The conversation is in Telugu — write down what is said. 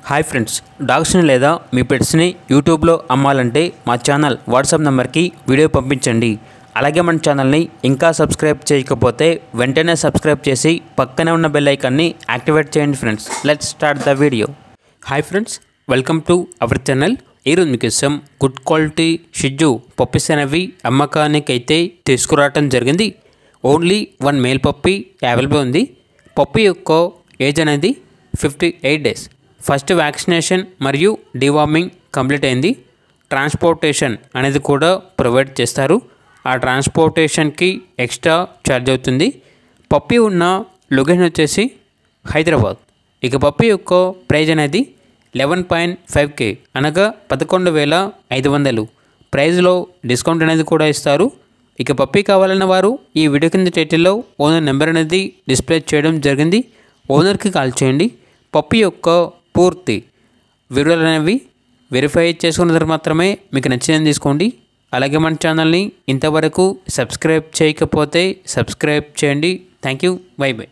హాయ్ ఫ్రెండ్స్, డాగ్స్ని లేదా మీ పెట్స్ని యూట్యూబ్లో అమ్మాలంటే మా ఛానల్ వాట్సాప్ నెంబర్కి వీడియో పంపించండి. అలాగే మన ఛానల్ని ఇంకా సబ్స్క్రైబ్ చేయకపోతే వెంటనే సబ్స్క్రైబ్ చేసి పక్కనే ఉన్న బెల్ ఐకాన్ని యాక్టివేట్ చేయండి friends. Let's start the video. Hi friends, welcome to our channel. ఈరోజు మీకోసం గుడ్ క్వాలిటీ షిజ్జు పప్పీస్ అనేవి అమ్మకానికి అయితే తీసుకురావటం జరిగింది. ఓన్లీ 1 మేల్ పప్పీ అవైలబుల్ ఉంది. పప్పీ యొక్క ఏజ్ అనేది 58 డేస్. ఫస్ట్ వ్యాక్సినేషన్ మరియు డివార్మింగ్ కంప్లీట్ అయింది. ట్రాన్స్పోర్టేషన్ అనేది కూడా ప్రొవైడ్ చేస్తారు. ఆ ట్రాన్స్పోర్టేషన్కి ఎక్స్ట్రా ఛార్జ్ అవుతుంది. పప్పీ ఉన్న లొకేషన్ వచ్చేసి హైదరాబాద్. ఇక పప్పీ యొక్క ప్రైజ్ అనేది 11.5K అనగా 11,500. ప్రైజ్లో డిస్కౌంట్ అనేది కూడా ఇస్తారు. ఇక పప్పీ కావాలన్న వారు ఈ వీడియో కింద టైటిల్లో ఓనర్ నెంబర్ అనేది డిస్ప్లే చేయడం జరిగింది. ఓనర్కి కాల్ చేయండి. పప్పీ యొక్క పూర్తి వివరాలు అనేవి వెరిఫై చేసుకున్న తర్వాత మాత్రమే మీకు నచ్చిందని తీసుకోండి. అలాగే మన ఛానల్ని ఇంతవరకు సబ్స్క్రైబ్ చేయకపోతే సబ్స్క్రైబ్ చేయండి. Thank you. By by.